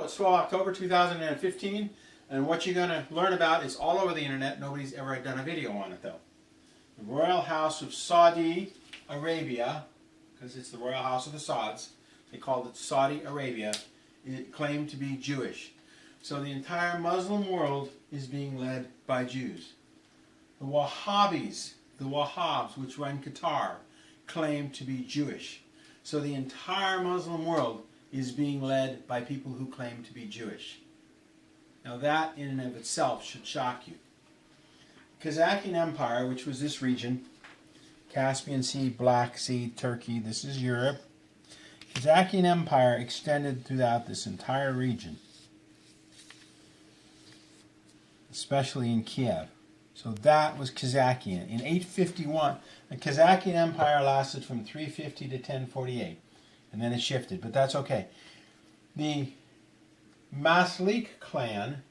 It's 12 October 2015, and what you're going to learn about is all over the internet. Nobody's ever done a video on it, though. The Royal House of Saudi Arabia, because it's the Royal House of the Sauds, they called it Saudi Arabia, it claimed to be Jewish. So the entire Muslim world is being led by Jews. The Wahhabis, the Wahhabs, which run Qatar, claim to be Jewish. So the entire Muslim world is being led by people who claim to be Jewish. Now that in and of itself should shock you. Kazakhstan Empire, which was this region, Caspian Sea, Black Sea, Turkey, this is Europe. Kazakhstan Empire extended throughout this entire region, especially in Kiev. So that was Kazakhstan. In 851, the Kazakhstan Empire lasted from 350 to 1048, and then it shifted, but that's okay. The Maslik clan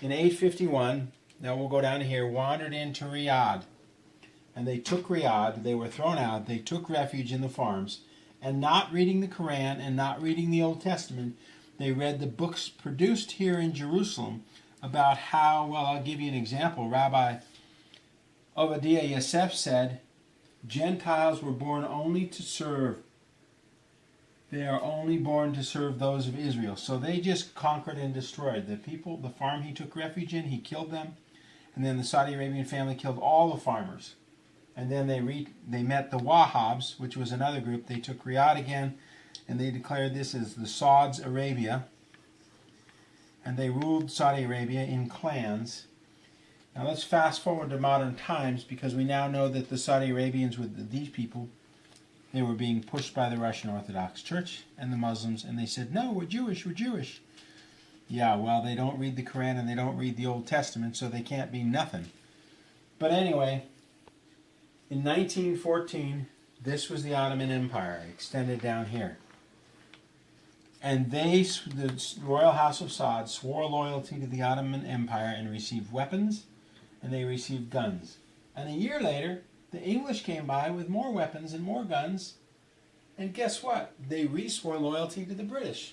in 851, now we'll go down to here, wandered into Riyadh, and they took Riyadh. They were thrown out. They took refuge in the farms, and not reading the Quran and not reading the Old Testament, they read the books produced here in Jerusalem about how, well, I'll give you an example. Rabbi Obadiah Yosef said, Gentiles were born only to serve. They are only born to serve those of Israel. So they just conquered and destroyed the people. The farm he took refuge in, he killed them. And then the Saudi Arabian family killed all the farmers. And then they met the Wahhabs, which was another group. They took Riyadh again, and they declared this as the Saudi Arabia. And they ruled Saudi Arabia in clans. Now let's fast forward to modern times, because we now know that the Saudi Arabians, with these people, they were being pushed by the Russian Orthodox Church and the Muslims, and they said, no, we're Jewish, we're Jewish. Yeah, well, they don't read the Quran and they don't read the Old Testament, so they can't be nothing. But anyway, in 1914, this was the Ottoman Empire, extended down here. And the Royal House of Saud swore loyalty to the Ottoman Empire and received weapons, and they received guns. And a year later, the English came by with more weapons and more guns, and guess what? They re-swore loyalty to the British.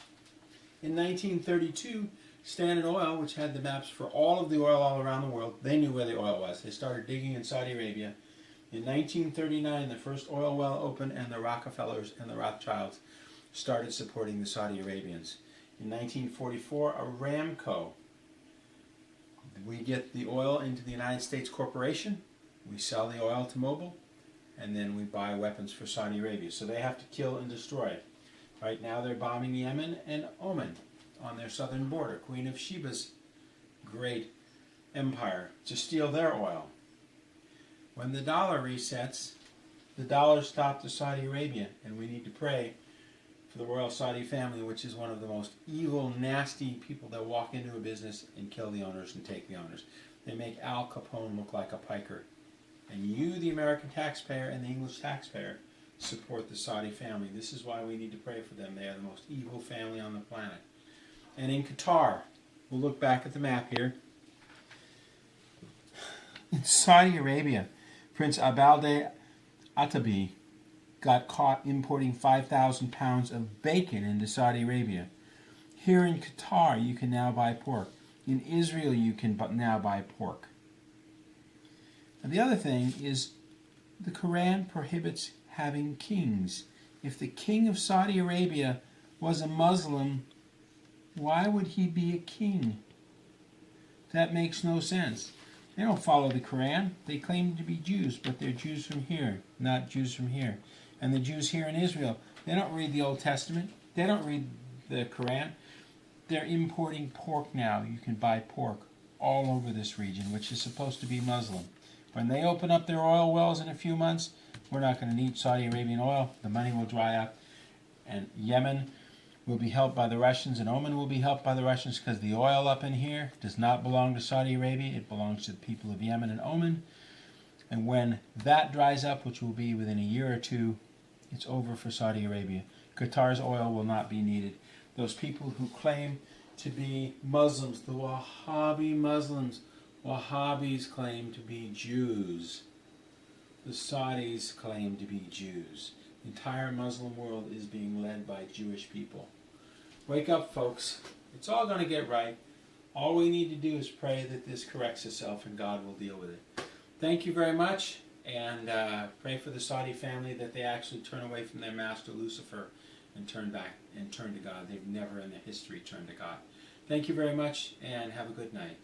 In 1932, Standard Oil, which had the maps for all of the oil all around the world, they knew where the oil was. They started digging in Saudi Arabia. In 1939, the first oil well opened, and the Rockefellers and the Rothschilds started supporting the Saudi Arabians. In 1944, Aramco. We get the oil into the United States Corporation. We sell the oil to Mobil, and then we buy weapons for Saudi Arabia. So they have to kill and destroy. Right now they're bombing Yemen and Oman on their southern border. Queen of Sheba's great empire, to steal their oil. When the dollar resets, the dollar stopped to Saudi Arabia, and we need to pray for the royal Saudi family, which is one of the most evil, nasty people that walk into a business and kill the owners and take the owners. They make Al Capone look like a piker. And you, the American taxpayer and the English taxpayer, support the Saudi family. This is why we need to pray for them. They are the most evil family on the planet. And in Qatar, we'll look back at the map here. In Saudi Arabia, Prince Abalde Atabi got caught importing 5,000 pounds of bacon into Saudi Arabia. Here in Qatar, you can now buy pork. In Israel, you can now buy pork. And the other thing is, the Quran prohibits having kings. If the king of Saudi Arabia was a Muslim, why would he be a king? That makes no sense. They don't follow the Quran. They claim to be Jews, but they're Jews from here, not Jews from here. And the Jews here in Israel, they don't read the Old Testament. They don't read the Quran. They're importing pork now. You can buy pork all over this region, which is supposed to be Muslim. When they open up their oil wells in a few months, we're not going to need Saudi Arabian oil. The money will dry up, and Yemen will be helped by the Russians, and Oman will be helped by the Russians, because the oil up in here does not belong to Saudi Arabia. It belongs to the people of Yemen and Oman. And when that dries up, which will be within a year or two, it's over for Saudi Arabia. Qatar's oil will not be needed. Those people who claim to be Muslims, the Wahhabi Muslims, Wahhabis claim to be Jews. The Saudis claim to be Jews. The entire Muslim world is being led by Jewish people. Wake up, folks. It's all going to get right. All we need to do is pray that this corrects itself and God will deal with it. Thank you very much, and pray for the Saudi family that they actually turn away from their master Lucifer and turn back and turn to God. They've never in their history turned to God. Thank you very much, and have a good night.